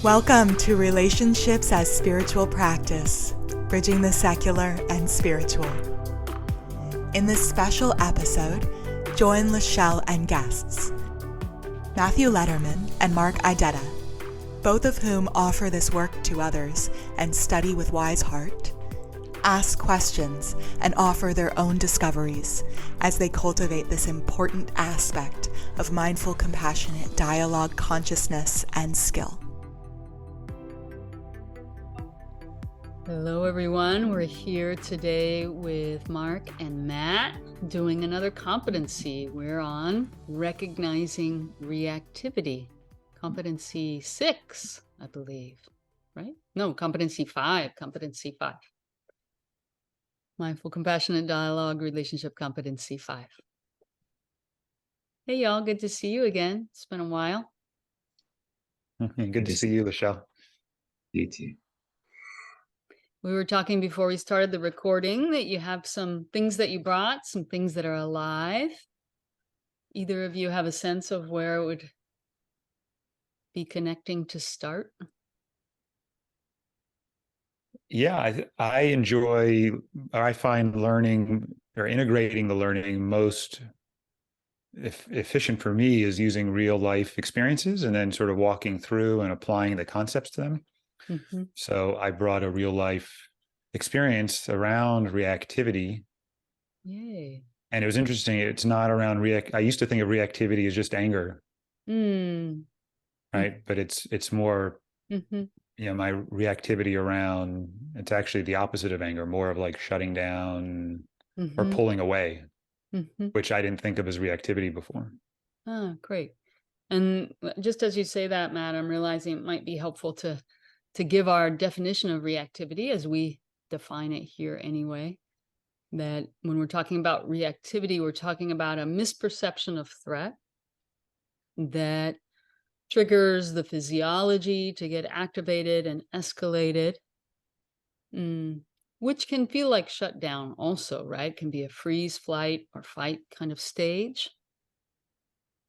Welcome to Relationships as Spiritual Practice, Bridging the Secular and Spiritual. In this special episode, join LaShelle and guests, Matthew Letterman and Mark Idetta, both of whom offer this work to others and study with wise heart, ask questions, and offer their own discoveries as they cultivate this important aspect of mindful, compassionate dialogue, consciousness, and skill. Hello, everyone. We're here today with Mark and Matt doing another competency. We're on recognizing reactivity. Competency 6, I believe, right? No, competency 5. Competency 5. Mindful, compassionate dialogue, relationship competency 5. Hey, y'all. Good to see you again. It's been a while. Good to see you, LaShelle. You too. We were talking before we started the recording that you have some things that you brought, some things that are alive. Either of you have a sense of where it would be connecting to start? Yeah, I find learning or integrating the learning most efficient for me is using real life experiences and then sort of walking through and applying the concepts to them. Mm-hmm. So I brought a real life experience around reactivity. Yay. And it was interesting. It's not around I used to think of reactivity as just anger. Right. But it's more, my reactivity around, it's actually the opposite of anger, more of like shutting down or pulling away, which I didn't think of as reactivity before. Ah, great. And just as you say that, Matt, I'm realizing it might be helpful to give our definition of reactivity as we define it here anyway, that when we're talking about reactivity, we're talking about a misperception of threat that triggers the physiology to get activated and escalated, which can feel like shutdown also, right? Can be a freeze, flight, or fight kind of stage.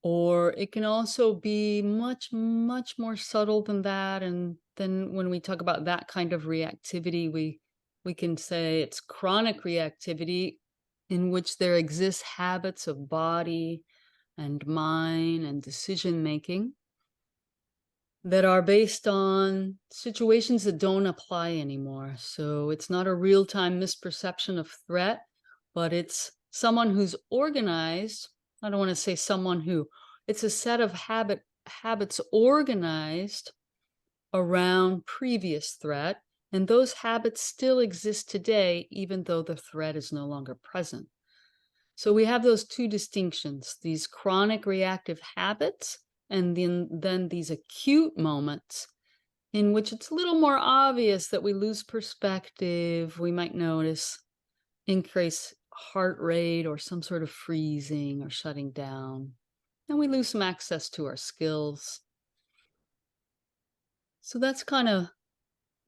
Or it can also be much, much more subtle than that. And then when we talk about that kind of reactivity, we can say it's chronic reactivity in which there exists habits of body and mind and decision-making that are based on situations that don't apply anymore. So it's not a real-time misperception of threat, but it's someone who's organized. I don't want to say someone who, it's a set of habits organized around previous threat. And those habits still exist today, even though the threat is no longer present. So we have those two distinctions, these chronic reactive habits, and then these acute moments in which it's a little more obvious that we lose perspective. We might notice increased heart rate or some sort of freezing or shutting down, and we lose some access to our skills. So that's kind of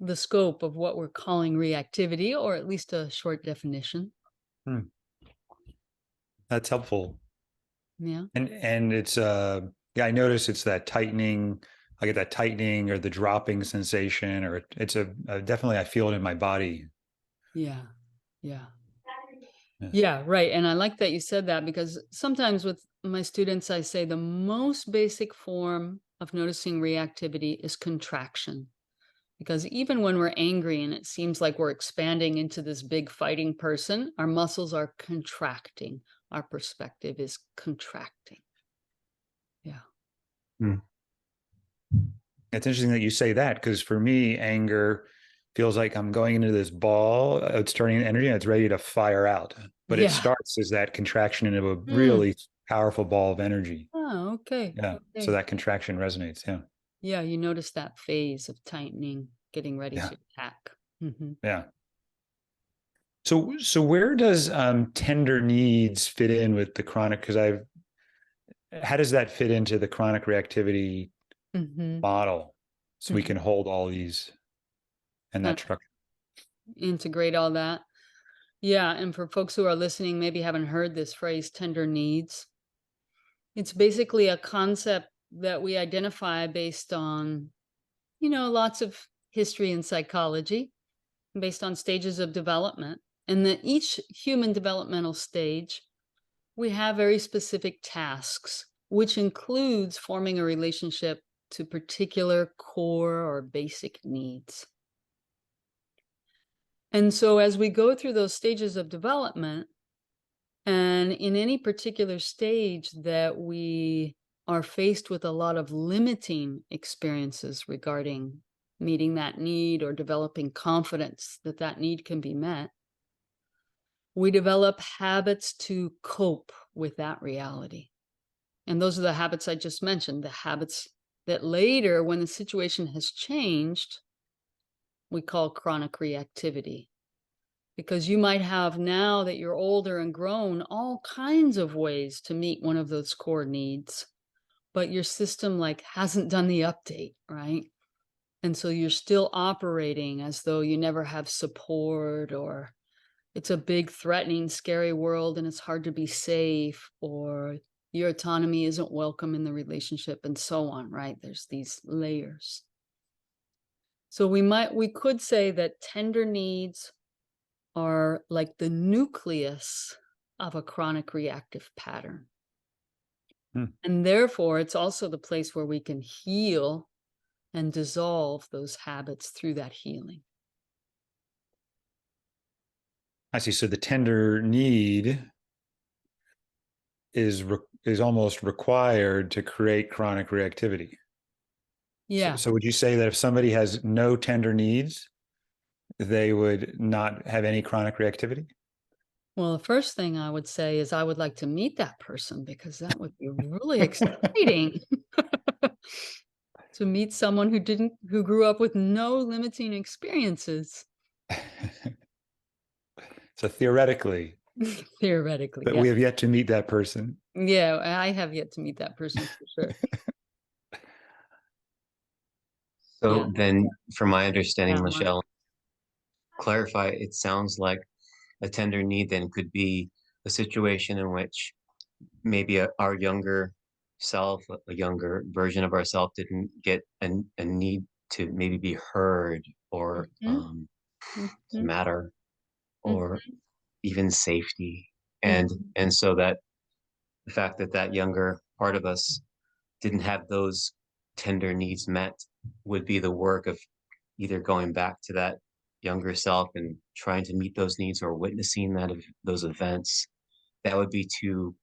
the scope of what we're calling reactivity, or at least a short definition. That's helpful. Yeah. And it's I notice it's that tightening. I get that tightening or the dropping sensation, or it's definitely I feel it in my body. Yeah, right. And I like that you said that, because sometimes with my students, I say the most basic form of noticing reactivity is contraction. Because even when we're angry and it seems like we're expanding into this big fighting person, our muscles are contracting. Our perspective is contracting. Yeah. It's interesting that you say that, because for me, anger feels like I'm going into this ball. It's turning energy and it's ready to fire out. But it starts as that contraction into a really powerful ball of energy. Oh, okay. Yeah. Okay. So that contraction resonates. Yeah. Yeah. You notice that phase of tightening, getting ready to attack. Yeah. So where does tender needs fit in with the chronic? Because how does that fit into the chronic reactivity model? So we can hold all these and that structure. Integrate all that. Yeah. And for folks who are listening, maybe haven't heard this phrase, tender needs. It's basically a concept that we identify based on, lots of history and psychology based on stages of development. And that each human developmental stage, we have very specific tasks, which includes forming a relationship to particular core or basic needs. And so as we go through those stages of development, and in any particular stage that we are faced with a lot of limiting experiences regarding meeting that need or developing confidence that that need can be met, we develop habits to cope with that reality. And those are the habits I just mentioned, the habits that later, when the situation has changed, we call chronic reactivity. Because you might have, now that you're older and grown, all kinds of ways to meet one of those core needs, but your system hasn't done the update, right? And so you're still operating as though you never have support, or it's a big, threatening, scary world and it's hard to be safe, or your autonomy isn't welcome in the relationship, and so on, right? There's these layers. So we could say that tender needs are like the nucleus of a chronic reactive pattern. Hmm. And therefore, it's also the place where we can heal and dissolve those habits through that healing. I see. So the tender need is almost required to create chronic reactivity. Yeah. So would you say that if somebody has no tender needs, they would not have any chronic reactivity? Well, the first thing I would say is I would like to meet that person, because that would be really exciting to meet someone who grew up with no limiting experiences. So theoretically, Theoretically, but yeah. we have yet to meet that person. Yeah, I have yet to meet that person for sure. So Yeah. then, from my understanding, Yeah, LaShelle, clarify, it sounds like a tender need then could be a situation in which maybe our younger self, a younger version of ourself, didn't get a need to maybe be heard, or Mhm, to mhm, matter, or mhm, even safety. And mhm. and so that the fact that that younger part of us didn't have those tender needs met would be the work of either going back to that younger self and trying to meet those needs, or witnessing that of those events. That would be to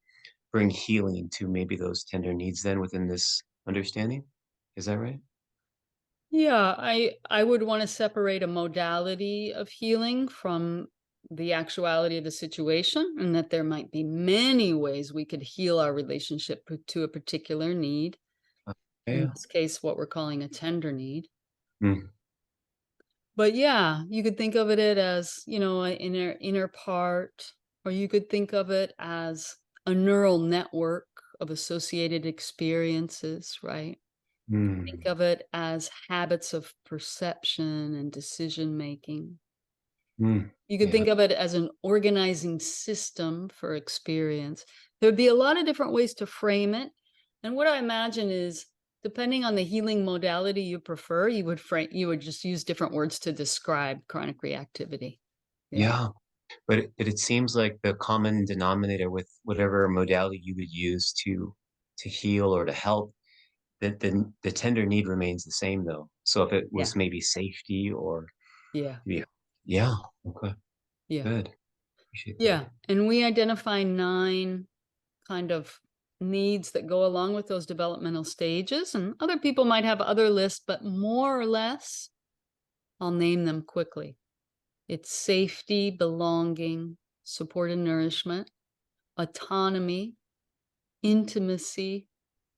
bring healing to maybe those tender needs then within this understanding. Is that right? Yeah, I would want to separate a modality of healing from the actuality of the situation, and that there might be many ways we could heal our relationship to a particular need. In Yeah. this case, what we're calling a tender need. Mm, But yeah, you could think of it as, an inner part, or you could think of it as a neural network of associated experiences, right? Think mm, of it as habits of perception and decision making. You could yeah. think of it as an organizing system for experience. There'd be a lot of different ways to frame it. And what I imagine is, depending on the healing modality you prefer, you would just use different words to describe chronic reactivity. Yeah. Yeah. But it seems like the common denominator with whatever modality you would use to heal or to help, that the tender need remains the same though. So if it Yeah. was maybe safety or Yeah. yeah, yeah, okay, Yeah. good. Appreciate that. Yeah. And we identify 9 kind of needs that go along with those developmental stages. And other people might have other lists, but more or less, I'll name them quickly. It's safety, belonging, support and nourishment, autonomy, intimacy,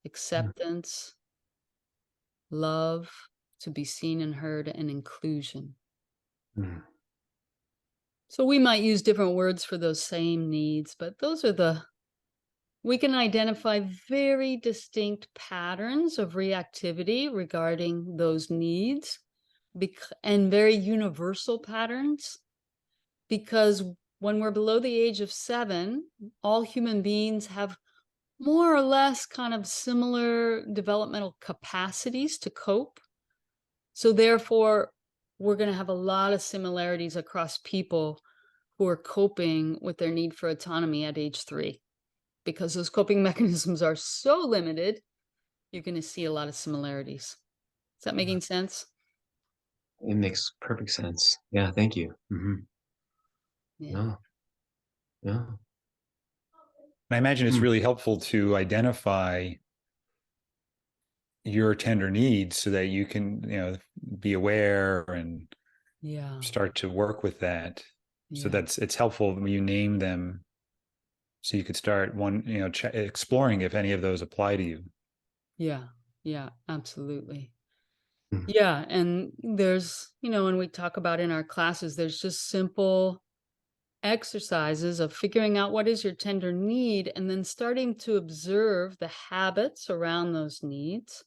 Mm, acceptance, love, to be seen and heard, and inclusion. mm, So we might use different words for those same needs, but we can identify very distinct patterns of reactivity regarding those needs, and very universal patterns, because when we're below the age of 7, all human beings have more or less kind of similar developmental capacities to cope. So therefore, we're going to have a lot of similarities across people who are coping with their need for autonomy at age 3. Because those coping mechanisms are so limited, you're going to see a lot of similarities. Is that making sense? It makes perfect sense. Yeah, thank you. Yeah. Yeah, yeah. I imagine it's Hmm. really helpful to identify your tender needs so that you can, be aware and Yeah. start to work with that. So Yeah. it's helpful when you name them, so you could start exploring if any of those apply to you. Yeah. Yeah. Absolutely. Hmm. Yeah. And there's, when we talk about in our classes, there's just simple exercises of figuring out what is your tender need and then starting to observe the habits around those needs.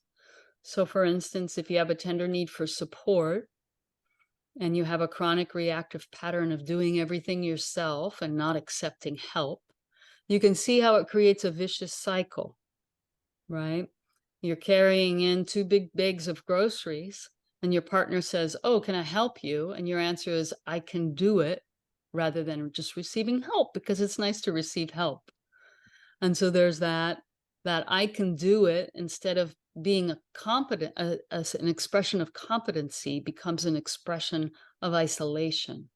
So, for instance, if you have a tender need for support and you have a chronic reactive pattern of doing everything yourself and not accepting help, you can see how it creates a vicious cycle, right? You're carrying in 2 big bags of groceries and your partner says, "Oh, can I help you?" And your answer is, "I can do it," rather than just receiving help, because it's nice to receive help. And so there's that I can do it, instead of being a competent, an expression of competency, becomes an expression of isolation,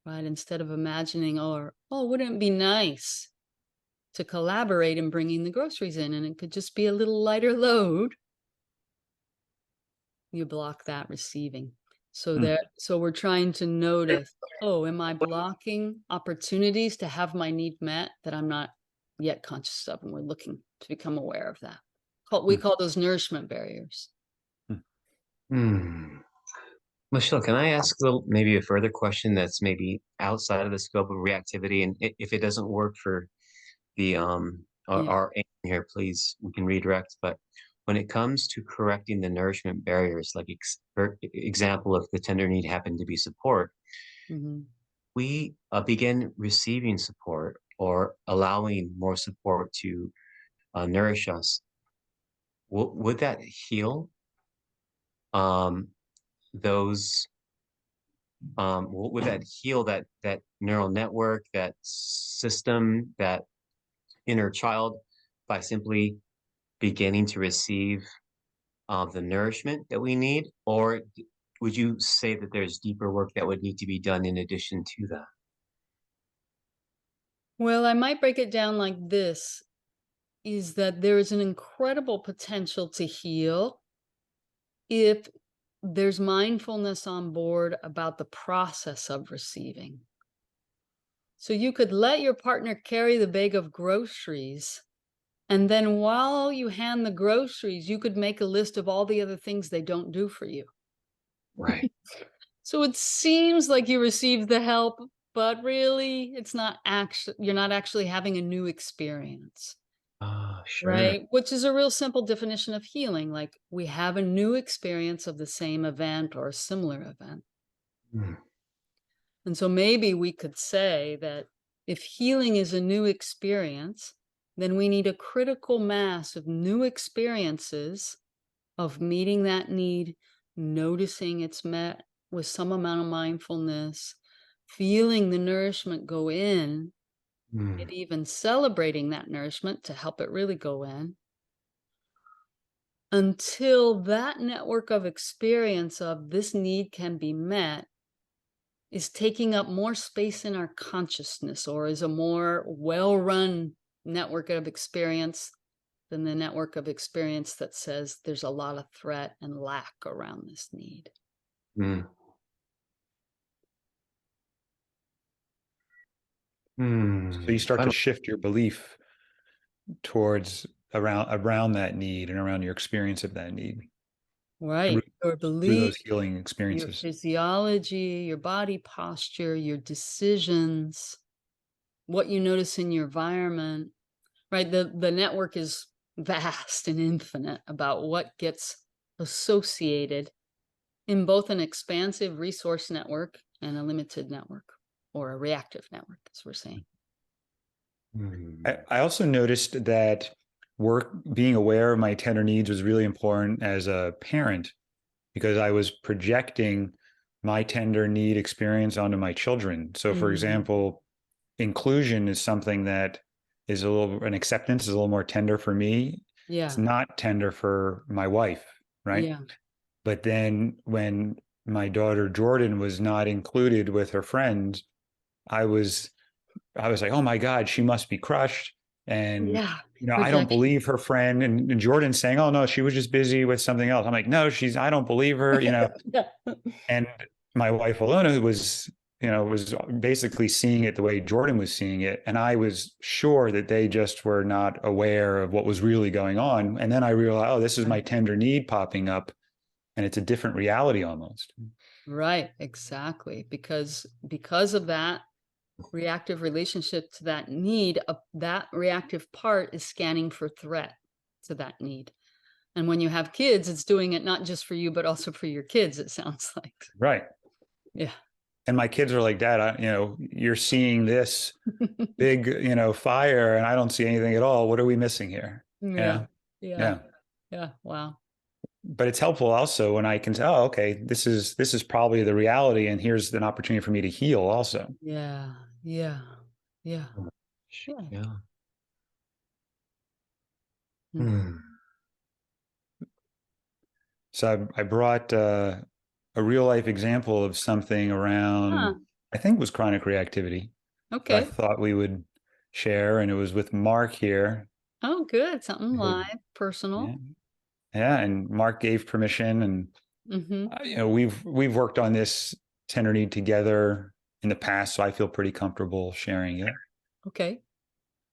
right? Instead of imagining, oh, wouldn't it be nice to collaborate in bringing the groceries in, and it could just be a little lighter load, you block that receiving. So we're trying to notice, oh, am I blocking opportunities to have my need met that I'm not yet conscious of? And we're looking to become aware of that. We call those nourishment barriers. Hmm. Michelle, can I ask maybe a further question that's maybe outside of the scope of reactivity? And if it doesn't work for the Yeah. our aim here, please, we can redirect. But when it comes to correcting the nourishment barriers, like for example, if the tender need happened to be support, Mhm. we begin receiving support or allowing more support to nourish us. Would that heal um, those? Would that heal that neural network, that system, that inner child, by simply beginning to receive the nourishment that we need? Or would you say that there's deeper work that would need to be done in addition to that? Well, I might break it down like this, is that there is an incredible potential to heal if there's mindfulness on board about the process of receiving. So you could let your partner carry the bag of groceries, and then while you hand the groceries, you could make a list of all the other things they don't do for you. Right. So it seems like you received the help, but really you're not actually having a new experience. Sure. Right? Which is a real simple definition of healing. Like, we have a new experience of the same event or a similar event. Hmm. And so maybe we could say that if healing is a new experience, then we need a critical mass of new experiences of meeting that need, noticing it's met with some amount of mindfulness, feeling the nourishment go in, Hmm. and even celebrating that nourishment to help it really go in, until that network of experience of this need can be met is taking up more space in our consciousness, or is a more well-run network of experience than the network of experience that says there's a lot of threat and lack around this need. Hmm. Hmm. So you start to shift your belief towards around that need and around your experience of that need through, Right. Your through those beliefs, healing your experiences. physiology, your body posture, your decisions, what you notice in your environment. Right, the network is vast and infinite about what gets associated in both an expansive resource network and a limited network, or a reactive network, as we're saying. Hmm. I also noticed that being aware of my tender needs was really important as a parent, because I was projecting my tender need experience onto my children. So, for example, inclusion is something that is an acceptance is a little more tender for me. Yeah. It's not tender for my wife, right? Yeah. But then when my daughter Jordan was not included with her friends, I was like, oh my God, she must be crushed. And Yeah. I don't Projection. believe her friend. And Jordan's saying, oh no, she was just busy with something else. I'm like, no, I don't believe her, Yeah. And my wife Alona was basically seeing it the way Jordan was seeing it. And I was sure that they just were not aware of what was really going on. And then I realized, oh, this is my tender need popping up, and it's a different reality almost. Right. Exactly. Because of that reactive relationship to that need, that reactive part is scanning for threat to that need. And when you have kids, it's doing it not just for you, but also for your kids, it sounds like. Right. Yeah. And my kids are like, Dad, you're seeing this big, fire, and I don't see anything at all. What are we missing here? Yeah. Yeah. Yeah. Wow. But it's helpful also when I can say, oh, okay, this is probably the reality, and here's an opportunity for me to heal also. Yeah. Yeah. Yeah. Yeah. Yeah. Mm. Hmm. So I brought a real life example of something around, I think it was chronic reactivity. Okay. I thought we would share, and it was with Mark here. Oh, good. Something Who- live, personal. Yeah. Yeah, and Mark gave permission, and we've worked on this tender need together in the past, so I feel pretty comfortable sharing it. Okay.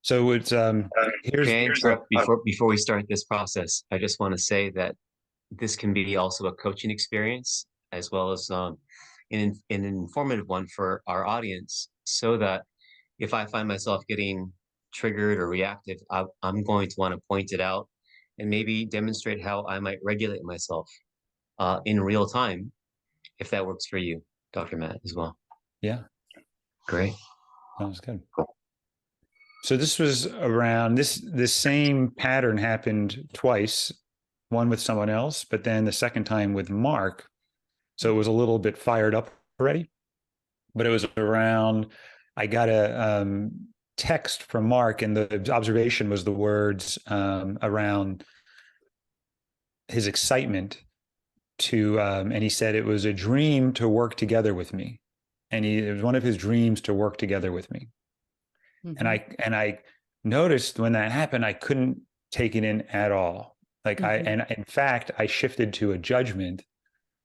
So it's here's Can I interrupt before we start this process? I just want to say that this can be also a coaching experience as well as an informative one for our audience, so that if I find myself getting triggered or reactive, I'm going to want to point it out and maybe demonstrate how I might regulate myself in real time, if that works for you, Dr. Matt, as well. Yeah, Great. sounds good. So this was around this same pattern happened twice, one with someone else, but then the second time with Mark. So it was a little bit fired up already, but it was around, I got a text from Mark, and the observation was the words around his excitement and he said it was a dream to work together with me. And it was one of his dreams to work together with me. And I noticed when that happened, I couldn't take it in at all. And in fact, I shifted to a judgment.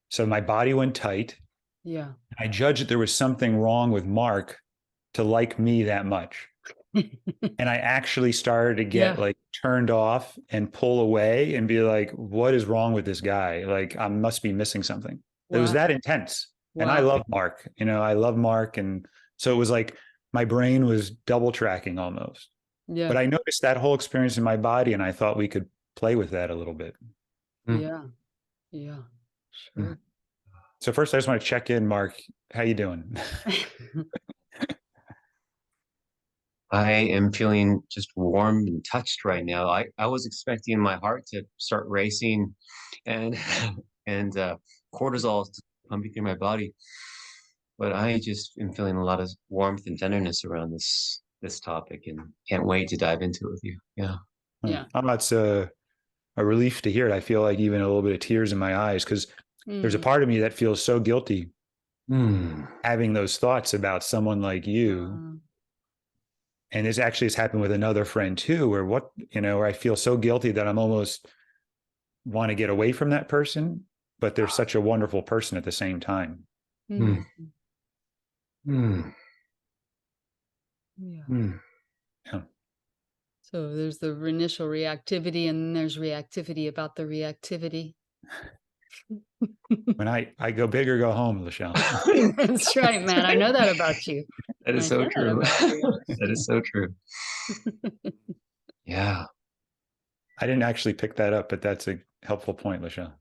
So my body went tight. Yeah. I judged that there was something wrong with Mark to like me that much. And I actually started to get like turned off and pull away and be like, what is wrong with this guy? Like, I must be missing something. It was that intense. And I love Mark, I love Mark. And so it was like my brain was double tracking almost. Yeah. But I noticed that whole experience in my body, and I thought we could play with that a little bit. Yeah. Yeah. Sure. So first, I just want to check in, Mark. How you doing? I am feeling just warm and touched right now. I was expecting my heart to start racing and and cortisol to pumping through my body. But I just am feeling a lot of warmth and tenderness around this topic, and can't wait to dive into it with you. Yeah. Yeah. That's a relief to hear it. I feel like even a little bit of tears in my eyes, because there's a part of me that feels so guilty having those thoughts about someone like you. And this actually has happened with another friend too, where I feel so guilty that I'm almost want to get away from that person, but they're such a wonderful person at the same time. Yeah. Yeah. So there's the initial reactivity, and then there's reactivity about the reactivity. When I go big or go home, LaShelle. That's right, man. I know that about you. That is so true. That is so true. Yeah. I didn't actually pick that up, but that's a helpful point, LaShelle.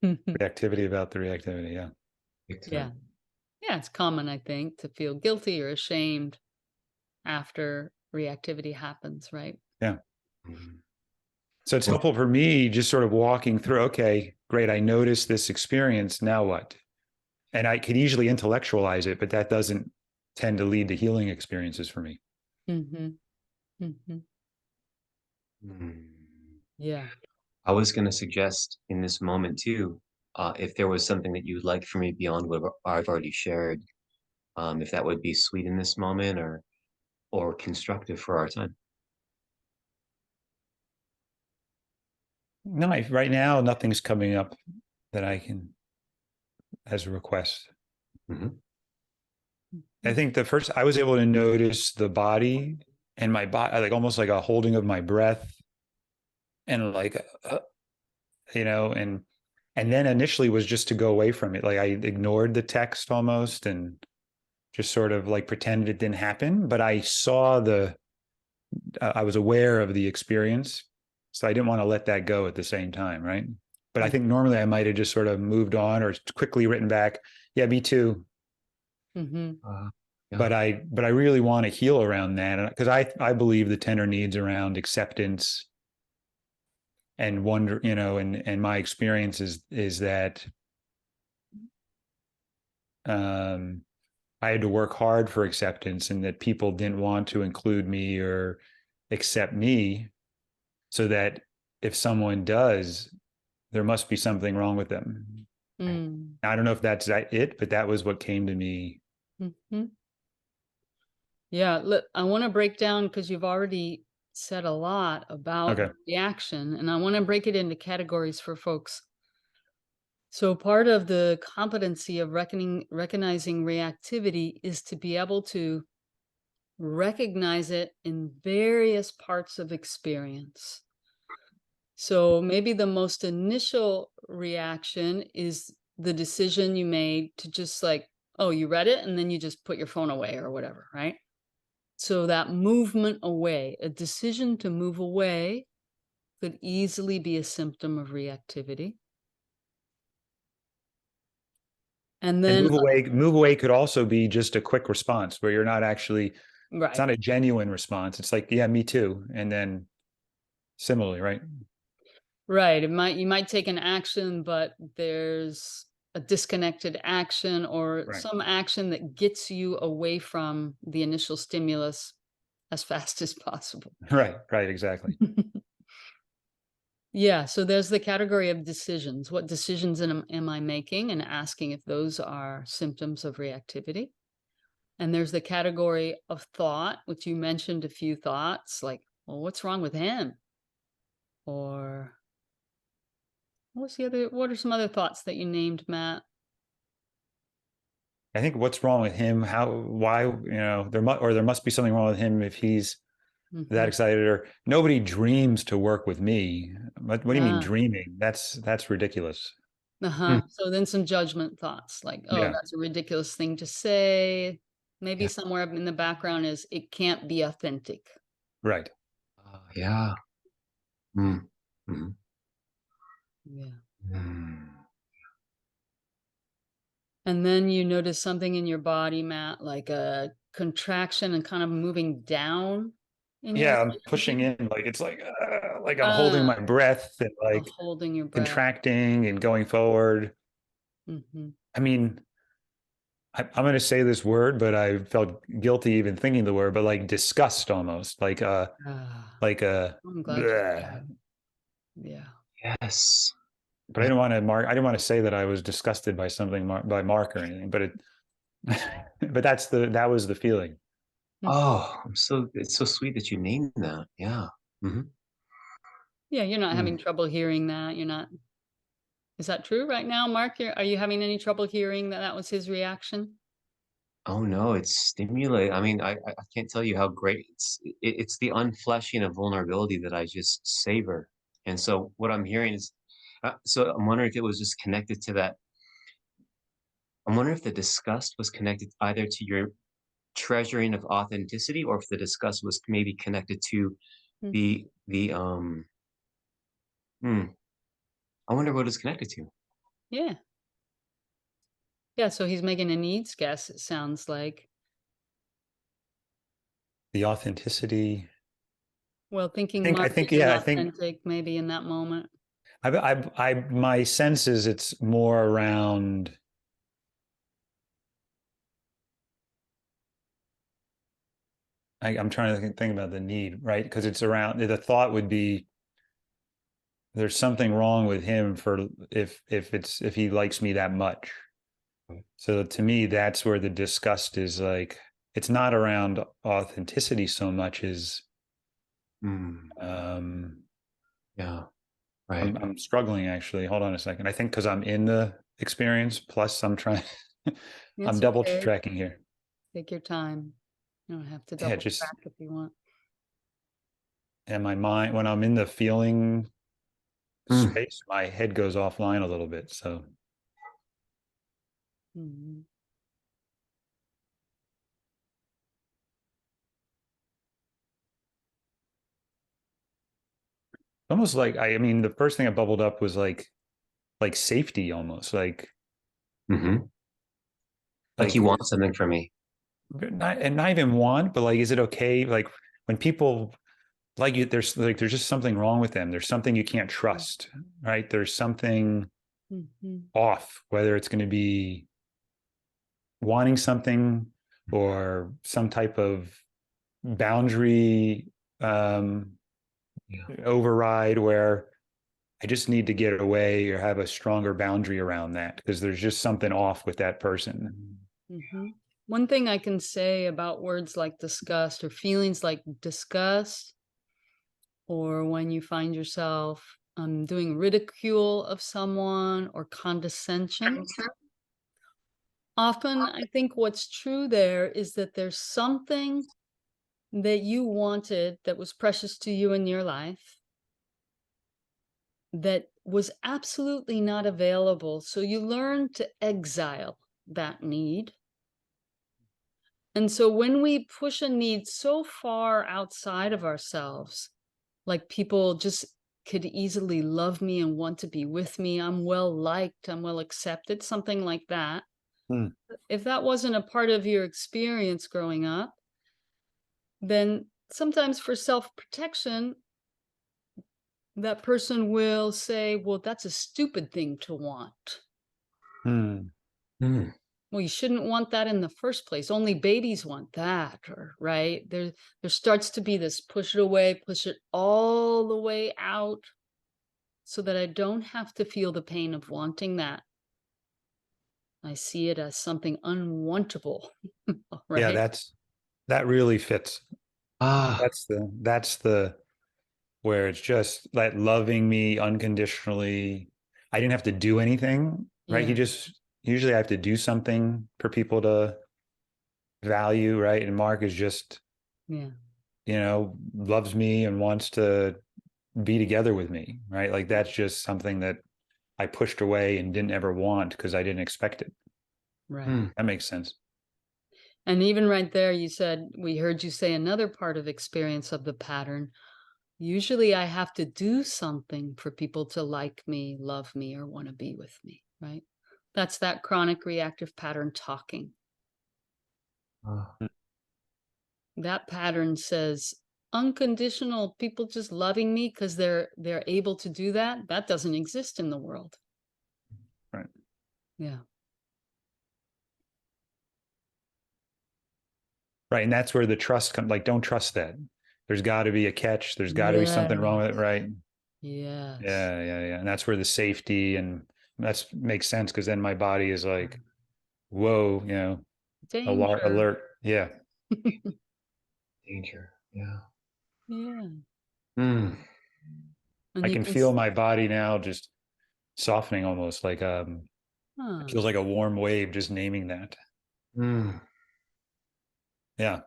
Reactivity about the reactivity. Yeah. Yeah. Yeah. It's common, I think, to feel guilty or ashamed after reactivity happens, right? Yeah. So it's helpful for me just sort of walking through, okay, great. I noticed this experience. Now what? And I could easily intellectualize it, but that doesn't tend to lead to healing experiences for me. Mm-hmm. Mm-hmm. Hmm. Yeah. I was going to suggest in this moment too, if there was something that you'd like for me beyond what I've already shared, if that would be sweet in this moment or constructive for our time. No, right now, nothing's coming up that I can, as a request. Mm-hmm. I think I was able to notice the body and my body, like almost like a holding of my breath and like, and then initially was just to go away from it. Like I ignored the text almost and just sort of like pretended it didn't happen. But I I was aware of the experience. So I didn't want to let that go at the same time. Right. But I think normally I might have just sort of moved on or quickly written back. Yeah, me too. Mm-hmm. Yeah. But I really want to heal around that because I believe the tender needs around acceptance and wonder, and my experience is that I had to work hard for acceptance and that people didn't want to include me or accept me, so that if someone does, there must be something wrong with them. Mm. I don't know if that's it, but that was what came to me. Mm-hmm. Yeah, look, I want to break down because you've already said a lot about Okay. reaction, and I want to break it into categories for folks. So part of the competency of recognizing reactivity is to be able to recognize it in various parts of experience. So maybe the most initial reaction is the decision you made to just like, oh, you read it and then you just put your phone away or whatever, right? So that movement away, a decision to move away could easily be a symptom of reactivity. And And then, move away could also be just a quick response where you're not actually, it's right, not a genuine response. It's like, yeah, me too. And then similarly, right? right. You might take an action, but there's a disconnected action or Right. some action that gets you away from the initial stimulus as fast as possible. Right. Right. Exactly. Yeah, so there's the category of decisions. What decisions am I making, and asking if those are symptoms of reactivity. And there's the category of thought, which you mentioned a few thoughts like, well, what's wrong with him? Or what are some other thoughts that you named, Matt? I think what's wrong with him? Why, there must be something wrong with him if he's that Hmm. excited, or nobody dreams to work with me. What do you mean Ah, dreaming? That's ridiculous. Hmm. so then some judgment thoughts like, oh, Yeah. that's a ridiculous thing to say. Maybe Yeah. somewhere in the background is it can't be authentic. Right. Yeah. Mm. Mhm. Yeah. Mm. And then you notice something in your body, Matt, like a contraction and kind of moving down in your Yeah. I'm energy. pushing in, it's like I'm holding Ah, my breath and like holding your breath. contracting and going forward. Mhm. I mean, I'm going to say this word, but I felt guilty even thinking the word, but like disgust almost, Ah, like a, I'm glad you said bleh. it. Yeah. Yes. But I didn't want to I didn't want to say that I was disgusted by something by Mark or anything, but but that was the feeling. Mm. Oh, it's so sweet that you named that. Yeah. Hmm. Yeah, you're not having Mm. trouble hearing that. You're not. Is that true right now, Mark? Are you having any trouble hearing that that was his reaction? Oh no, it's stimulating. I mean, I can't tell you how great it's the unfleshing of vulnerability that I just savor. And so what I'm hearing is, so I'm wondering if it was just connected to that. I'm wondering if the disgust was connected either to your treasuring of authenticity, or if the disgust was maybe connected to Mm. the hmm, I wonder what it's connected to. Yeah. Yeah. So he's making a needs guess, it sounds like. The authenticity. Well, thinking I much think, isn't yeah, I think authentic maybe in that moment. my sense is it's more around. I'm trying to think about the need, right? Because it's around, the thought would be there's something wrong with him for if he likes me that much. So to me, that's where the disgust is. Like, it's not around authenticity so much as Yeah. Right. I'm struggling actually. Hold on a second. I think because I'm in the experience, plus I'm trying, I'm It's double okay. tracking here. Take your time. You don't have to Yeah, double just track if you want. and my mind when I'm in the feeling Mm. space, my head goes offline a little bit. So Mhm. almost like I mean, the first thing that bubbled up was like safety, almost Hmm. Like like you want something from me. not even want, but like, is it okay? Like when people like you, there's just something wrong with them. There's something you can't trust, right? There's something Mhm. off, whether it's going to be wanting something or some type of boundary Yeah. override where I just need to get away or have a stronger boundary around that because there's just something off with that person. Mhm. One thing I can say about words like disgust or feelings like disgust, or when you find yourself doing ridicule of someone or condescension, often I think what's true there is that there's something that you wanted that was precious to you in your life that was absolutely not available. So you learn to exile that need. And so when we push a need so far outside of ourselves, like people just could easily love me and want to be with me, I'm well liked, I'm well accepted, something like that. Hmm. If that wasn't a part of your experience growing up, then sometimes for self protection, that person will say, well, that's a stupid thing to want. Hmm. Mm. Well, you shouldn't want that in the first place. Only babies want that, or right? There starts to be this push it away, push it all the way out so that I don't have to feel the pain of wanting that. I see it as something unwantable, Yeah, right? that really fits. Ah. That's the where it's just like loving me unconditionally. I didn't have to do anything, right? He Yeah, just usually I have to do something for people to value, right? And Mark is just, yeah, loves me and wants to be together with me, right? Like that's just something that I pushed away and didn't ever want because I didn't expect it. right. Mm. That makes sense. And even right there, you said, we heard you say another part of experience of the pattern. Usually I have to do something for people to like me, love me, or want to be with me, right? That's that chronic reactive pattern talking. Ah. That pattern says unconditional people just loving me because they're able to do that. That doesn't exist in the world. Right. Yeah. Right. And that's where the trust comes, like, don't trust that. There's got to be a catch. There's got to be something wrong with it. Yes. Right. Yes. Yeah. And that's where the safety and that's makes sense because then my body is like, whoa, Danger. alert. Yeah. Danger. Yeah. Yeah. Mm. And I you can can, feel my body now just softening almost like it huh. feels like a warm wave just naming that. Mm. Yeah.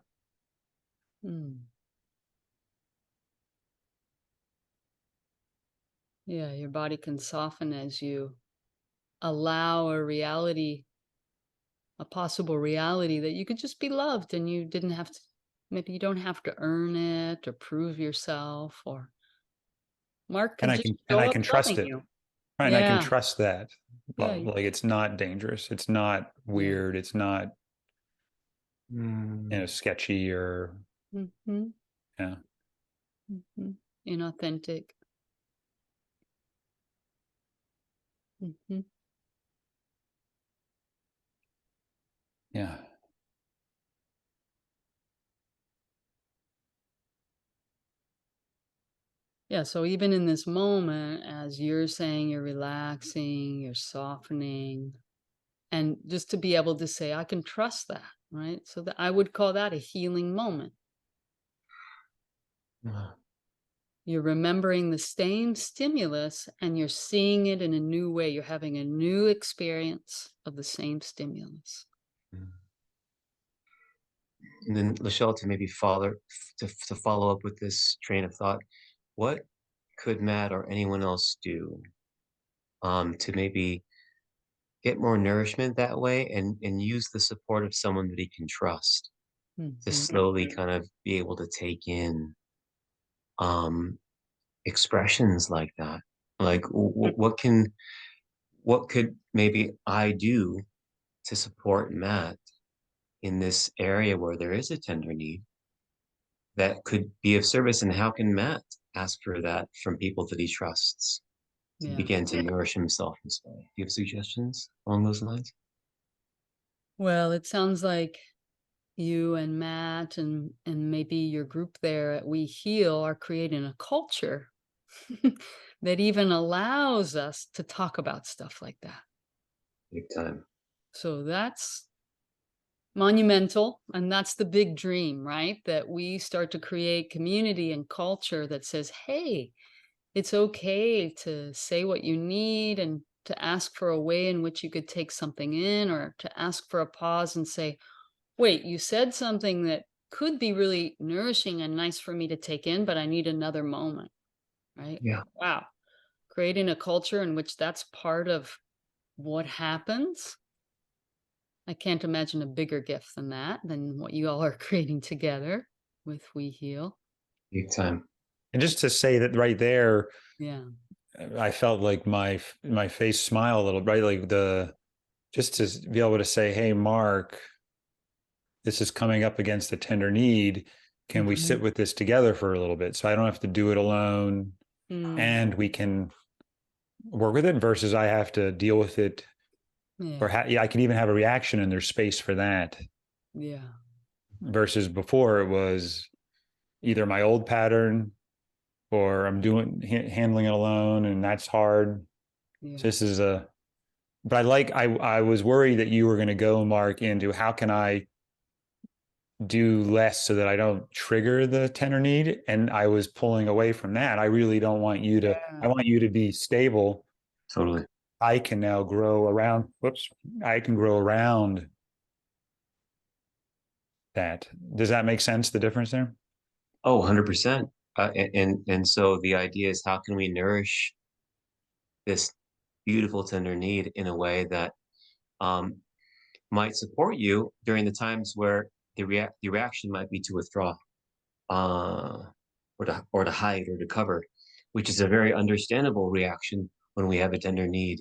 Hmm. Yeah, your body can soften as you allow a reality, a possible reality that you could just be loved and you didn't have to, maybe you don't have to earn it or prove yourself, or Mark And could I just can and show I up can trust loving it. you. Right. And I can Yeah. trust that. Yeah. Like it's not dangerous. It's not Yeah. weird. It's not, Mm. sketchy or Hmm. yeah. Inauthentic. Hmm. Yeah. Yeah, so even in this moment, as you're saying, you're relaxing, you're softening, and just to be able to say, I can trust that, right? So that I would call that a healing moment. You're remembering the same stimulus and you're seeing it in a new way. You're having a new experience of the same stimulus. And then LaShelle, to maybe to follow up with this train of thought, what could Matt or anyone else do to maybe get more nourishment that way and use the support of someone that he can trust to Mhm. slowly kind of be able to take in um, expressions like that? Like, what could maybe I do to support Matt in this area where there is a tender need that could be of service? And how can Matt ask for that from people that he trusts to Yeah. begin to nourish himself this way? Do you have suggestions along those lines? Well, it sounds like you and Matt and maybe your group there at We Heal are creating a culture that even allows us to talk about stuff like that. Big time. So that's monumental, and that's the big dream, right? That we start to create community and culture that says, hey, it's okay to say what you need and to ask for a way in which you could take something in, or to ask for a pause and say, wait, you said something that could be really nourishing and nice for me to take in, but I need another moment, right? Yeah. Wow. Creating a culture in which that's part of what happens. I can't imagine a bigger gift than that, than what you all are creating together with We Heal. Big time. And just to say that right there, Yeah. I felt like my face smile a little, right? Like just to be able to say, hey, Mark, this is coming up against a tender need. Can we sit Mhm. with this together for a little bit? So I don't have to do it alone Mm. and we can work with it versus I have to deal with it. Or Yeah. yeah, I could even have a reaction and there's space for that Yeah. versus before it was either my old pattern or I'm handling it alone and that's hard. Yeah. So this is but I was worried that you were going to go, Mark, into how can I do less so that I don't trigger the tender need. And I was pulling away from that. I really don't want you to, I Yeah. want you to be stable. Totally. I can now grow around, I can grow around that. Does that make sense, the difference there? Oh, 100%. And so the idea is, how can we nourish this beautiful tender need in a way that um, might support you during the times where the reaction might be to withdraw, uh, or to hide or to cover, which is a very understandable reaction when we have a tender need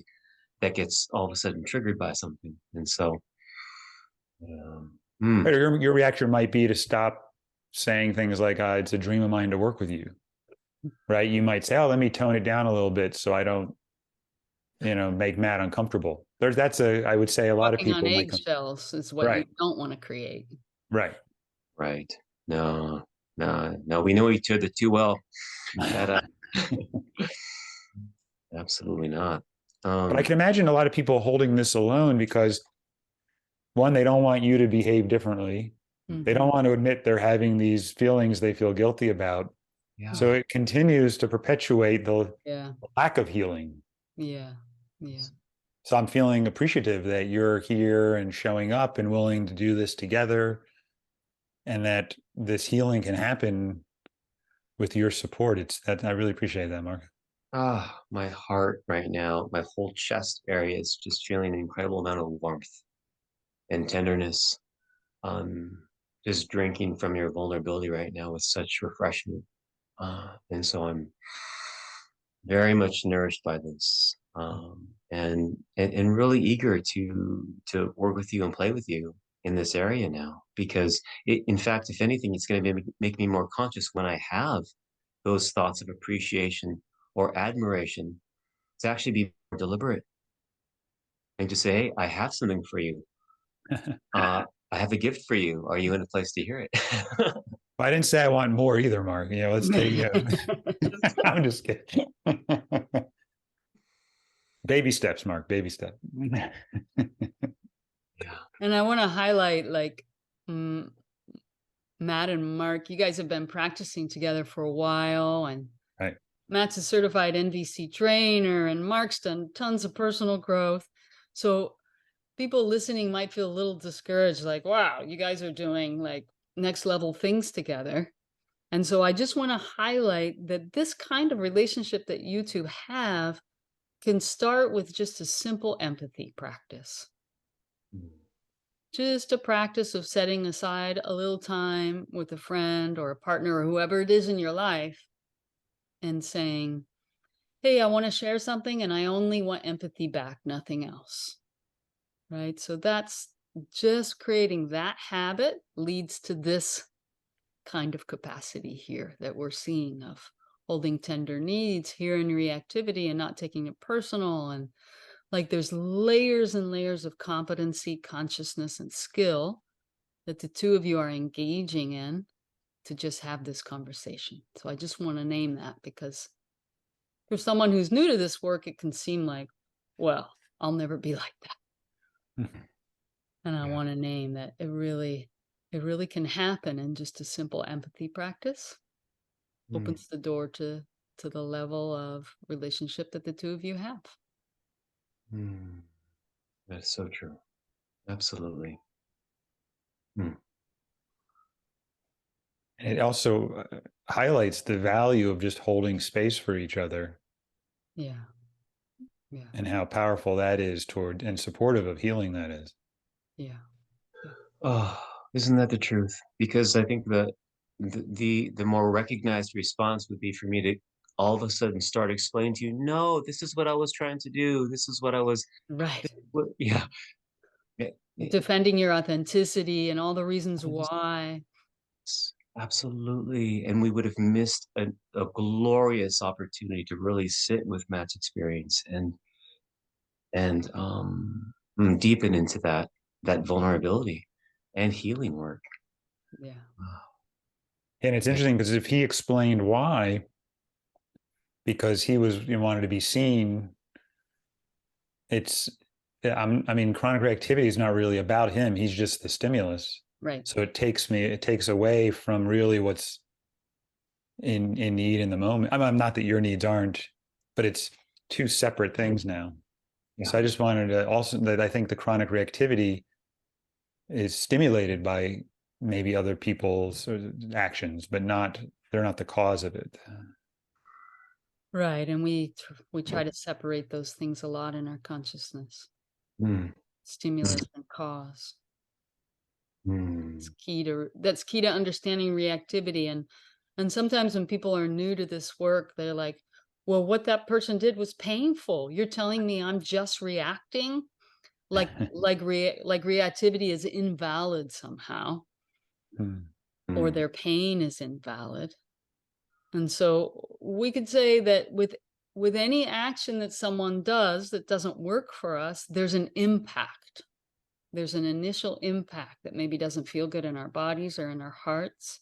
that gets all of a sudden triggered by something. And so, Right, your reaction might be to stop saying things like, it's a dream of mine to work with you, right? You might say, oh, let me tone it down a little bit so I don't, make Matt uncomfortable. I would say a lot of Walking on people might come, eggshells is what you right, don't want to create. right. right. No, no, no. We know each other too well. That absolutely not. But I can imagine a lot of people holding this alone because one, they don't want you to behave differently. They Mhm. don't want to admit they're having these feelings they feel guilty about. So Yeah. it continues to perpetuate the Yeah. lack of healing. Yeah. Yeah. So I'm feeling appreciative that you're here and showing up and willing to do this together and that this healing can happen with your support. It's that I really appreciate that, Mark. Ah, my heart right now, my whole chest area is just feeling an incredible amount of warmth and tenderness. Um, just drinking from your vulnerability right now with such refreshment. And so I'm very much nourished by this, and really eager to work with you and play with you in this area now, because in fact, if anything, it's going to make me more conscious when I have those thoughts of appreciation or admiration, to actually be more deliberate and to say, hey, I have something for you. I have a gift for you. Are you in a place to hear it? I didn't say I want more either, Mark. Let's take, I'm just kidding. Baby steps, Mark, baby step. Yeah. And I want to highlight, like, Matt and Mark, you guys have been practicing together for a while, and Right. Matt's a certified NVC trainer, and Mark's done tons of personal growth. So people listening might feel a little discouraged, like, wow, you guys are doing like next level things together. And so I just want to highlight that this kind of relationship that you two have can start with just a simple empathy practice. Just a practice of setting aside a little time with a friend or a partner or whoever it is in your life and saying, hey, I want to share something and I only want empathy back, nothing else. Right? So that's just creating that habit leads to this kind of capacity here that we're seeing of holding tender needs here in reactivity and not taking it personal. And like there's layers and layers of competency, consciousness, and skill that the two of you are engaging in to just have this conversation. So I just want to name that, because for someone who's new to this work, it can seem like, well, I'll never be like that. And I want to name that it really can happen in just a simple empathy practice. Opens the door to the level of relationship that the two of you have. That's so true. Absolutely. It also highlights the value of just holding space for each other. Yeah. Yeah. And how powerful that is toward and supportive of healing that is. Yeah. Oh, isn't that the truth? Because I think that the more recognized response would be for me to all of a sudden start explaining to you, no, this is what I was trying to do. This is what I was. Right. Yeah. Defending your authenticity and all the reasons why. Absolutely. And we would have missed a glorious opportunity to really sit with Matt's experience and deepen into that vulnerability and healing work. Yeah. And it's interesting because if he explained why, because he wanted to be seen, I mean, chronic reactivity is not really about him. He's just the stimulus. Right. So it takes away from really what's in need in the moment. I'm not that your needs aren't, but it's two separate things now. Yeah. So I just wanted to also that I think the chronic reactivity is stimulated by maybe other people's actions, but they're not the cause of it. Right. And we try to separate those things a lot in our consciousness. Stimulus and cause. That's key to understanding reactivity. And sometimes when people are new to this work, they're like, well, what that person did was painful. You're telling me I'm just reacting? Like reactivity is invalid somehow, or their pain is invalid. And so we could say that with any action that someone does that doesn't work for us, there's an impact. There's an initial impact that maybe doesn't feel good in our bodies or in our hearts.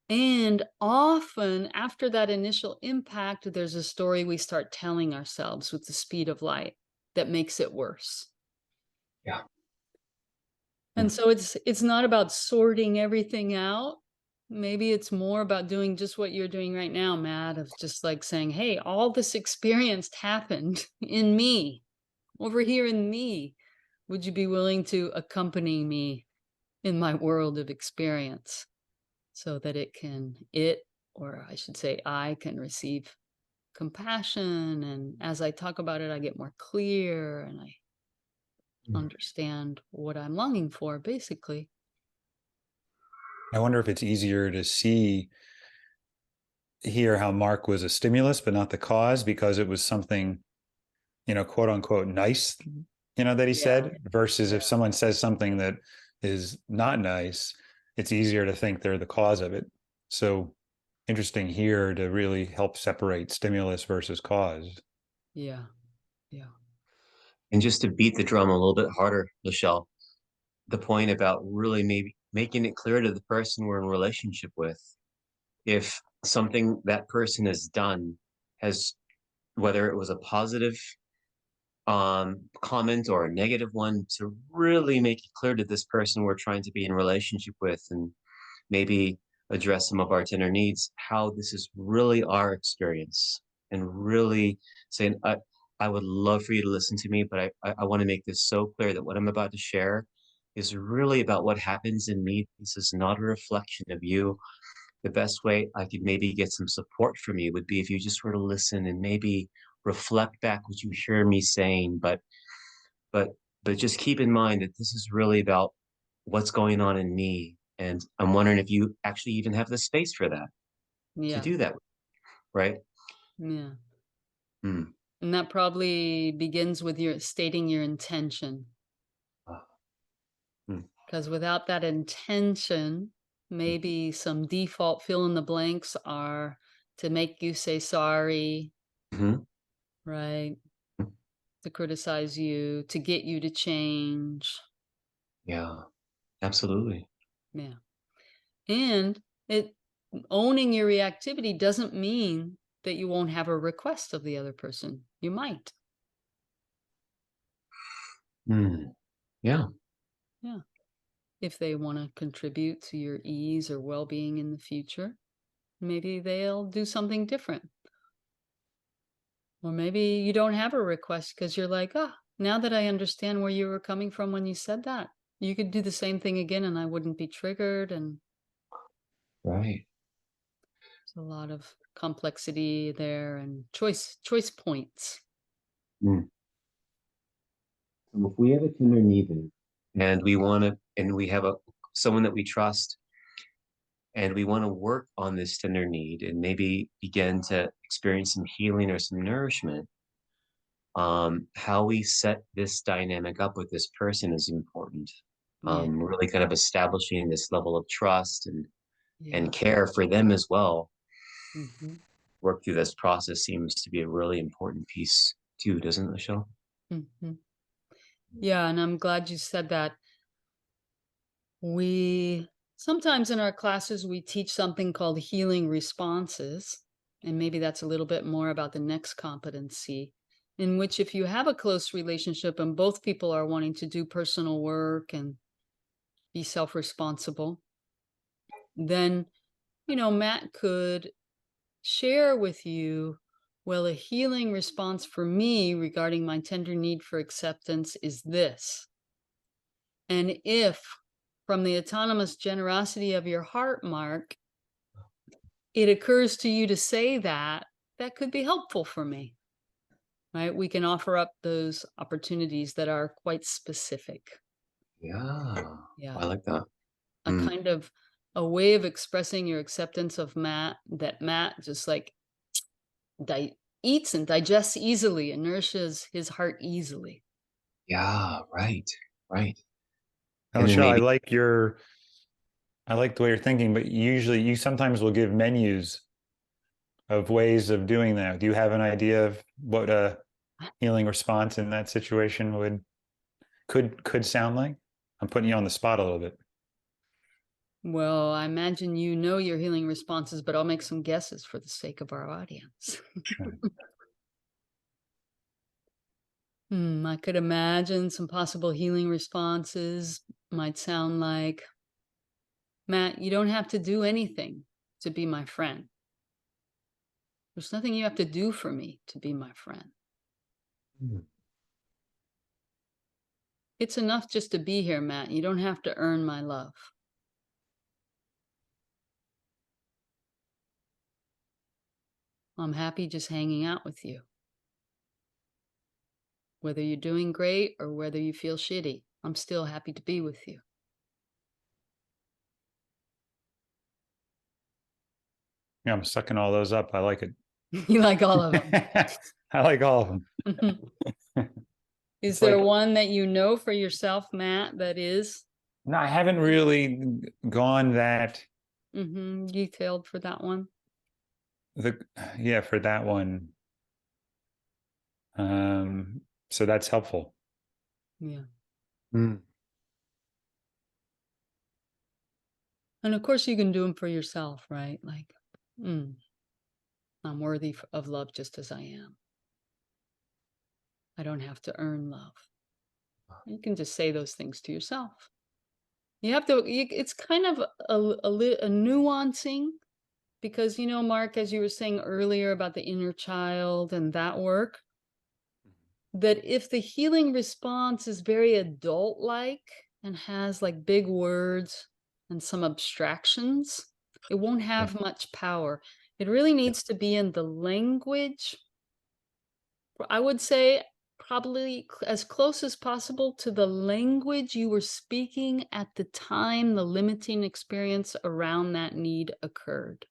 And often after that initial impact, there's a story we start telling ourselves with the speed of light that makes it worse. Yeah. And so it's not about sorting everything out. Maybe it's more about doing just what you're doing right now, Matt, of just like saying, hey, all this experience happened in me, over here in me. Would you be willing to accompany me in my world of experience so that or I should say, I can receive compassion. And as I talk about it, I get more clear and I understand what I'm longing for, basically. I wonder if it's easier to hear how Mark was a stimulus, but not the cause, because it was something, quote unquote, nice, that he said, versus if someone says something that is not nice, it's easier to think they're the cause of it. So interesting here to really help separate stimulus versus cause. Yeah. Yeah. And just to beat the drum a little bit harder, LaShelle, the point about really maybe making it clear to the person we're in relationship with, if something that person has done has, whether it was a positive comment or a negative one, to really make it clear to this person we're trying to be in relationship with, and maybe address some of our tender needs, how this is really our experience, and really saying, I would love for you to listen to me, but I want to make this so clear that what I'm about to share is really about what happens in me. This is not a reflection of you. The best way I could maybe get some support from you would be if you just were to listen and maybe reflect back what you hear me saying, but but just keep in mind that this is really about what's going on in me. And I'm wondering if you actually even have the space for that, to Yeah. do that, right? Yeah. Mm. And that probably begins with your stating your intention. Mm. Because without that intention, maybe some default fill in the blanks are to make you say sorry, Mhm. right? To criticize you, to get you to change. Yeah, absolutely. Yeah. And it owning your reactivity doesn't mean that you won't have a request of the other person. You might. Mm. Yeah. Yeah. If they want to contribute to your ease or well-being in the future, maybe they'll do something different. Or maybe you don't have a request because you're like, oh, now that I understand where you were coming from when you said that, you could do the same thing again and I wouldn't be triggered. And Right. there's a lot of complexity there and choice points. Mm. So if we have a tender need and we want to, and we have someone that we trust, and we want to work on this tender need and maybe begin to experience some healing or some nourishment, how we set this dynamic up with this person is important. Yeah. Really kind of establishing this level of trust Yeah. and care for them as well. Hmm. Work through this process seems to be a really important piece too, doesn't it, Michelle? Hmm. Yeah. And I'm glad you said that. We sometimes in our classes, we teach something called healing responses. And maybe that's a little bit more about the next competency, in which if you have a close relationship and both people are wanting to do personal work and be self-responsible, then, Matt could share with you, well, a healing response for me regarding my tender need for acceptance is this. And if from the autonomous generosity of your heart, Mark, it occurs to you to say that, that could be helpful for me, right? We can offer up those opportunities that are quite specific. Yeah, Yeah. I like that. A kind of a way of expressing your acceptance of Matt, that Matt just like eats and digests easily and nourishes his heart easily. Yeah, right, right. Now, And then Michelle, maybe, I like the way you're thinking, but usually you sometimes will give menus of ways of doing that. Do you have an idea of what a healing response in that situation could sound like? I'm putting you on the spot a little bit. Well, I imagine you know your healing responses, but I'll make some guesses for the sake of our audience. Sure. I could imagine some possible healing responses might sound like, Matt, you don't have to do anything to be my friend. There's nothing you have to do for me to be my friend. Mm. It's enough just to be here, Matt. You don't have to earn my love. I'm happy just hanging out with you. Whether you're doing great or whether you feel shitty, I'm still happy to be with you. Yeah, I'm sucking all those up. I like it. You like all of them. I like all of them. Is It's there like, one that you know for yourself, Matt, that is no, I haven't really gone that detailed for that one? yeah, for that one. So that's helpful. Yeah. Mm. And of course, you can do them for yourself, right? Like, I'm worthy of love just as I am. I don't have to earn love. You can just say those things to yourself. You have to, it's kind of a nuancing, because, Mark, as you were saying earlier about the inner child and that work, that if the healing response is very adult-like and has like big words and some abstractions, it won't have much power. It really needs to be in the language, I would say, probably as close as possible to the language you were speaking at the time the limiting experience around that need occurred.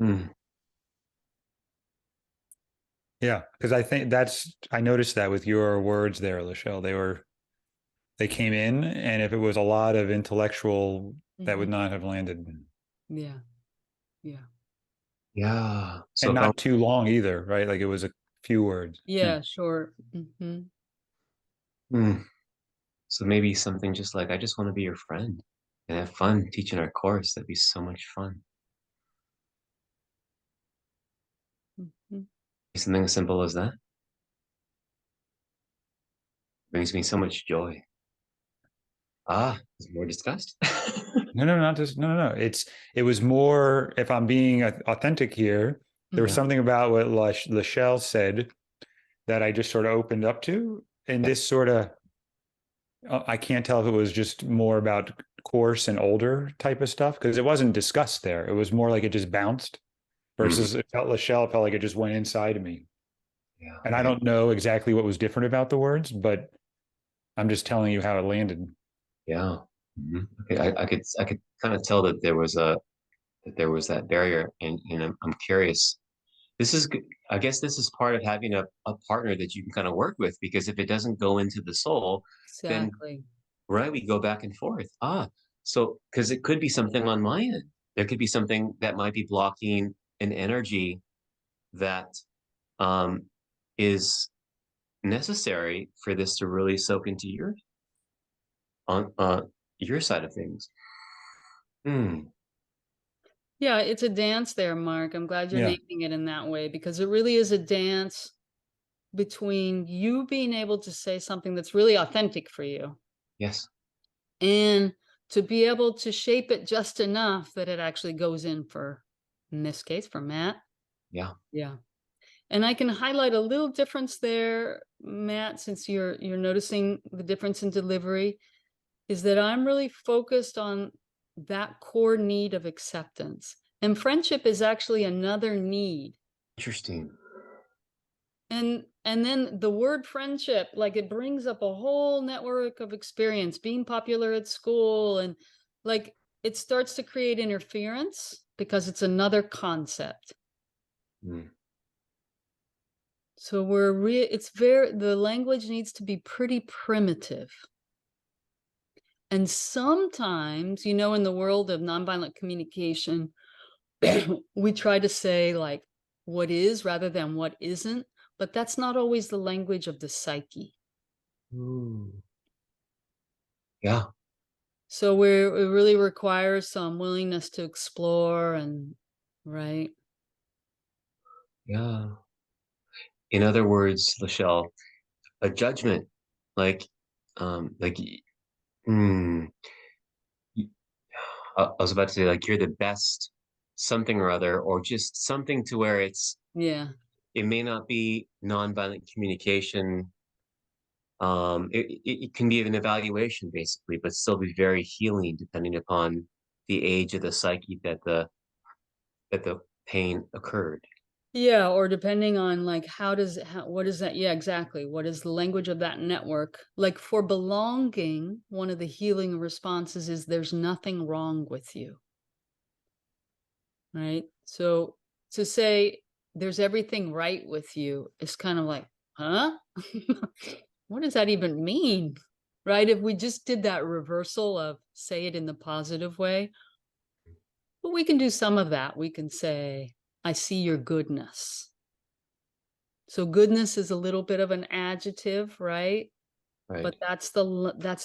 Mm. Yeah, because I think I noticed that with your words there, LaShelle. They came in, and if it was a lot of intellectual, that would not have landed. Yeah. Yeah. Yeah. So And if I'm, not too long either, right? Like it was a few words. Yeah, sure. Mm-hmm. mm, so maybe something just like, I just want to be your friend and have fun teaching our course. That'd be so much fun. Mm-hmm. Something as simple as that brings me so much joy. Ah, there's more discussed. No, not just no. It was more, if I'm being authentic here, there was Yeah. something about what LaShelle said that I just sort of opened up to. And this sort of, I can't tell if it was just more about coarse and older type of stuff, because it wasn't discussed there. It was more like it just bounced, Mm, versus LaShelle felt like it just went inside of me. yeah. And I don't know exactly what was different about the words, but I'm just telling you how it landed. Yeah. Mhm. Okay, I could kind of tell that there was that barrier, and I'm curious. This is good. I guess this is part of having a partner that you can kind of work with, because if it doesn't go into the soul, then Exactly. right, we go back and forth. So because it could be something on my end. There could be something that might be blocking an energy that um is necessary for this to really soak into on your side of things. Hmm. Yeah, it's a dance there, Mark. I'm glad you're Yeah. naming it in that way, because it really is a dance between you being able to say something that's really authentic for you, Yes. and to be able to shape it just enough that it actually goes in this case, for Matt. Yeah. Yeah. And I can highlight a little difference there, Matt, since you're noticing the difference in delivery, is that I'm really focused on that core need of acceptance. And friendship is actually another need. Interesting. And then the word friendship, like, it brings up a whole network of experience, being popular at school, and like it starts to create interference because it's another concept. Hmm. So the language needs to be pretty primitive. And sometimes, in the world of nonviolent communication, we try to say like what is rather than what isn't, but that's not always the language of the psyche. Ooh. Yeah. So it really requires some willingness to explore, and right. Yeah. In other words, LaShelle, a judgment, like, like, hmm, I was about to say, like, you're the best something or other, or just something to where Yeah. it may not be nonviolent communication. It can be an evaluation basically, but still be very healing depending upon the age of the psyche that the pain occurred. Yeah, or depending on like what is that? Yeah, exactly. What is the language of that network? Like for belonging, one of the healing responses is there's nothing wrong with you. Right? So to say there's everything right with you is kind of like, huh? What does that even mean? Right? If we just did that reversal of say it in the positive way, but we can do some of that. We can say, I see your goodness. So goodness is a little bit of an adjective, right? Right. But that's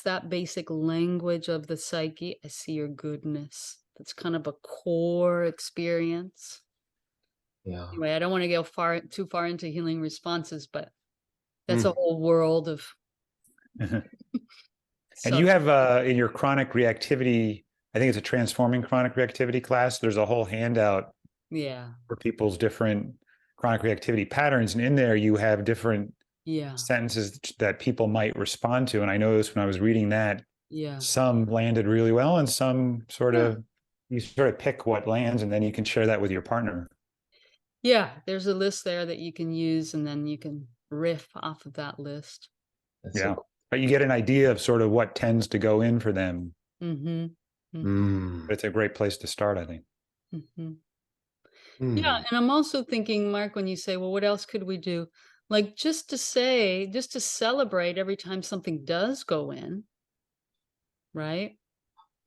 that basic language of the psyche. I see your goodness. That's kind of a core experience. Yeah. Anyway, I don't want to go too far into healing responses, but that's Mm. a whole world of And you subject. have in your chronic reactivity, I think it's a transforming chronic reactivity class. There's a whole handout Yeah. for people's different chronic reactivity patterns. And in there, you have different Yeah. sentences that people might respond to. And I noticed when I was reading that, Yeah. some landed really well and some Yeah. you sort of pick what lands and then you can share that with your partner. Yeah. There's a list there that you can use, and then you can riff off of that list. That's Yeah. so But you get an idea of sort of what tends to go in for them. Mm-hmm. cool. Mm. But it's a great place to start, I think. Mm-hmm. Yeah, Mm. and I'm also thinking, Mark, when you say, well, what else could we do? Like just to celebrate every time something does go in, right?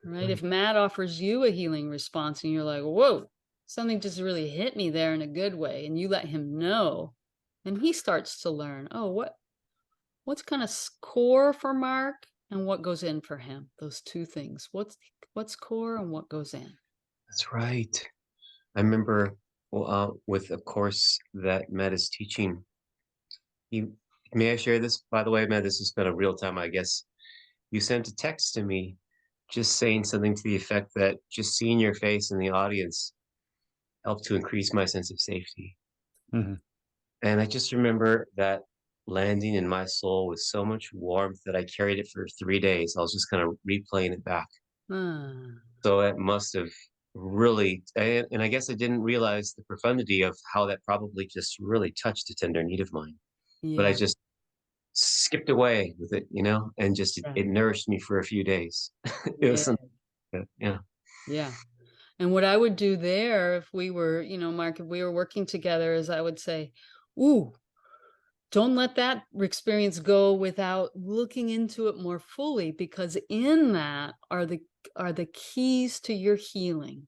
Right. If Matt offers you a healing response and you're like, whoa, something just really hit me there in a good way, and you let him know, and he starts to learn, oh, what's kind of core for Mark and what goes in for him? Those two things. What's core and what goes in? That's right. I remember with a course that Matt is teaching. May I share this? By the way, Matt, this has been a real time, I guess. You sent a text to me just saying something to the effect that just seeing your face in the audience helped to increase my sense of safety. Mm-hmm. And I just remember that landing in my soul with so much warmth that I carried it for 3 days. I was just kind of replaying it back. Ah, So it must have really, and I guess I didn't realize the profundity of how that probably just really touched a tender need of mine. But I yeah. just skipped away with it, and just it Right. nourished me for a few days. It was Yeah. something, yeah. Yeah. And what I would do there, if we were, Mark, if we were working together, is I would say, ooh, don't let that experience go without looking into it more fully, because in that are the keys to your healing,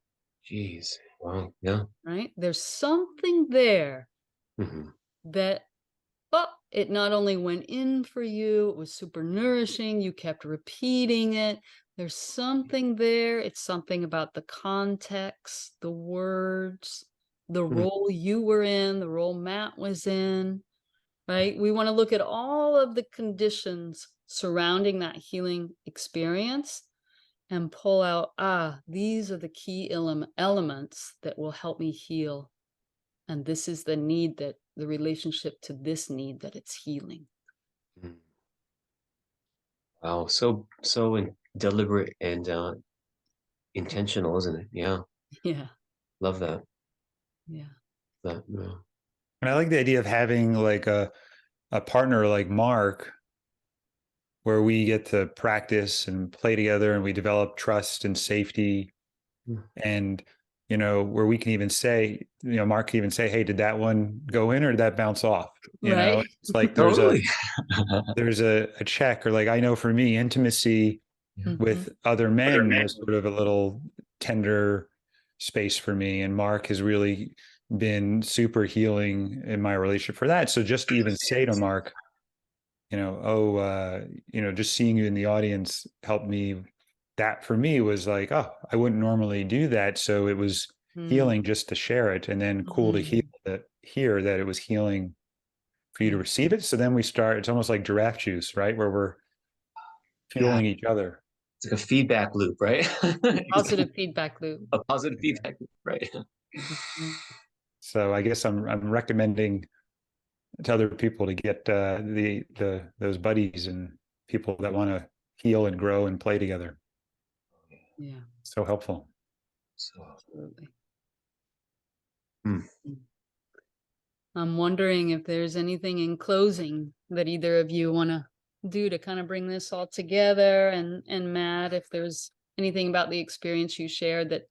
Jeez. Wow. Yeah. right? There's something there Hmm. that, oh, it not only went in for you, it was super nourishing, you kept repeating it. There's something there. It's something about the context, the words, the role you were in, the role Matt was in, right? We want to look at all of the conditions surrounding that healing experience and pull out, these are the key elements that will help me heal. And this is the need, that the relationship to this need that it's healing. Wow. Deliberate and intentional, isn't it? Yeah. Yeah. Love that. Yeah. Yeah. And I like the idea of having like a partner like Mark, where we get to practice and play together and we develop trust and safety. Mm. And, where we can even say, Mark can even say, hey, did that one go in or did that bounce off? Right. It's like Totally. there's a check, or like, I know for me, intimacy Yeah. with other men was sort of a little tender space for me. And Mark has really been super healing in my relationship for that. So just to even say to Mark, just seeing you in the audience helped me. That for me was like, oh, I wouldn't normally do that. So it was healing just to share it, and then cool to hear that it was healing for you to Yeah. receive it. So then we start, it's almost like giraffe juice, right? Where we're Yeah. fueling each other. It's like a feedback loop, right? Positive feedback loop. A positive feedback loop, right? Mhm. So I guess I'm recommending to other people to get those buddies and people that want to heal and grow and play together. Yeah. So helpful. So, Absolutely. Hmm. I'm wondering if there's anything in closing that either of you want to do to kind of bring this all together, and Matt, if there's anything about the experience you shared that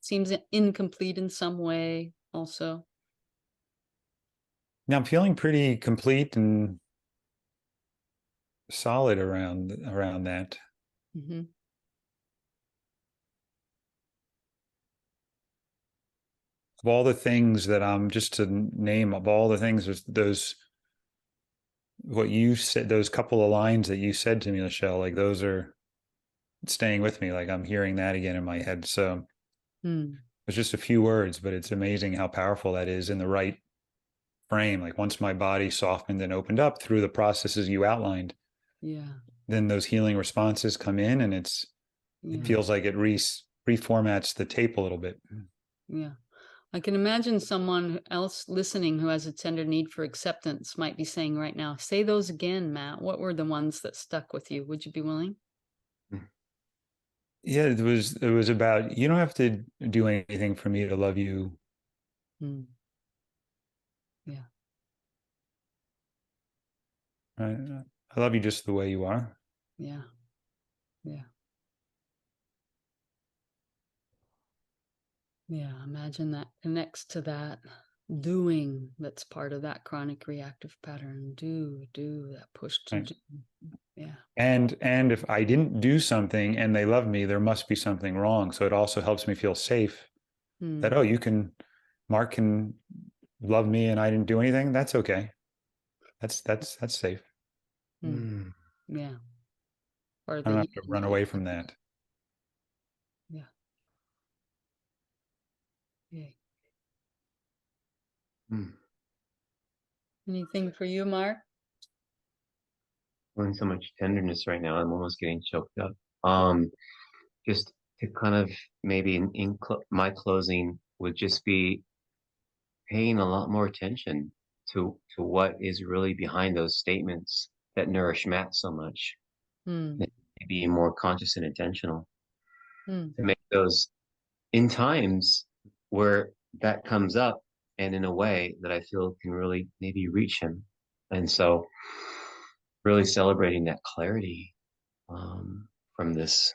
seems incomplete in some way also. Now I'm feeling pretty complete and solid around that. Mm-hmm. of all the things that I'm just to name, of all the things, those what you said, those couple of lines that you said to me, LaShelle, like those are staying with me. Like I'm hearing that again in my head. So it's just a few words, but it's amazing how powerful that is in the right frame. Like once my body softened and opened up through the processes you outlined, then those healing responses come in, and it feels like it reformats the tape a little bit. I can imagine someone else listening who has a tender need for acceptance might be saying right now, say those again, Matt. What were the ones that stuck with you? Would you be willing? Yeah, it was about, you don't have to do anything for me to love you. I love you just the way you are. Imagine that connects to that doing that's part of that chronic reactive pattern. Do that push to do. And if I didn't do something and they love me, there must be something wrong. So it also helps me feel safe that, oh, Mark can love me and I didn't do anything. That's okay. That's safe. Yeah. I don't have to run away from that. Anything for you, Mark? Feeling so much tenderness right now. I'm almost getting choked up. Just to kind of maybe my closing would just be paying a lot more attention to what is really behind those statements that nourish Matt so much. Be more conscious and intentional to make those in times where that comes up and in a way that I feel can really maybe reach him. And so really celebrating that clarity from this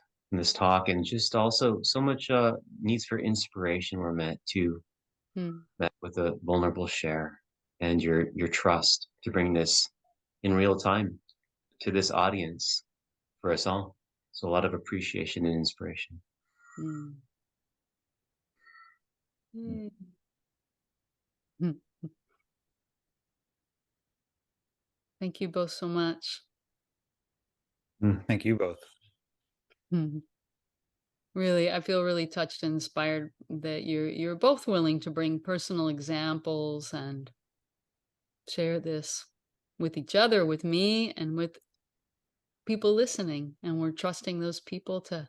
talk, and just also so much needs for inspiration were met too, met with a vulnerable share and your trust to bring this in real time to this audience for us all. So a lot of appreciation and inspiration. Thank you both so much. Thank you both. Really, I feel really touched and inspired that you're both willing to bring personal examples and share this with each other, with me, and with people listening. And we're trusting those people to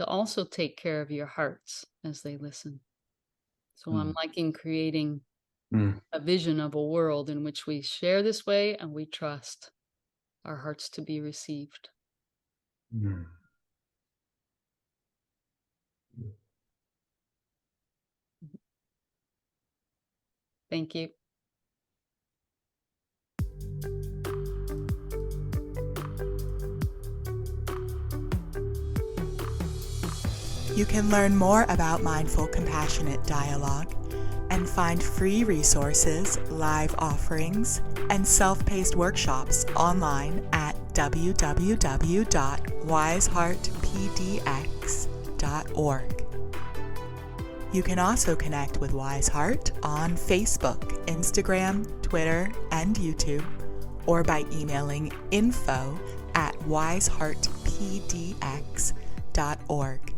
also take care of your hearts as they listen. So I'm liking creating a vision of a world in which we share this way and we trust our hearts to be received. Thank you. You can learn more about mindful, compassionate dialogue and find free resources, live offerings, and self-paced workshops online at www.wiseheartpdx.org. You can also connect with Wise Heart on Facebook, Instagram, Twitter, and YouTube, or by emailing info@wiseheartpdx.org.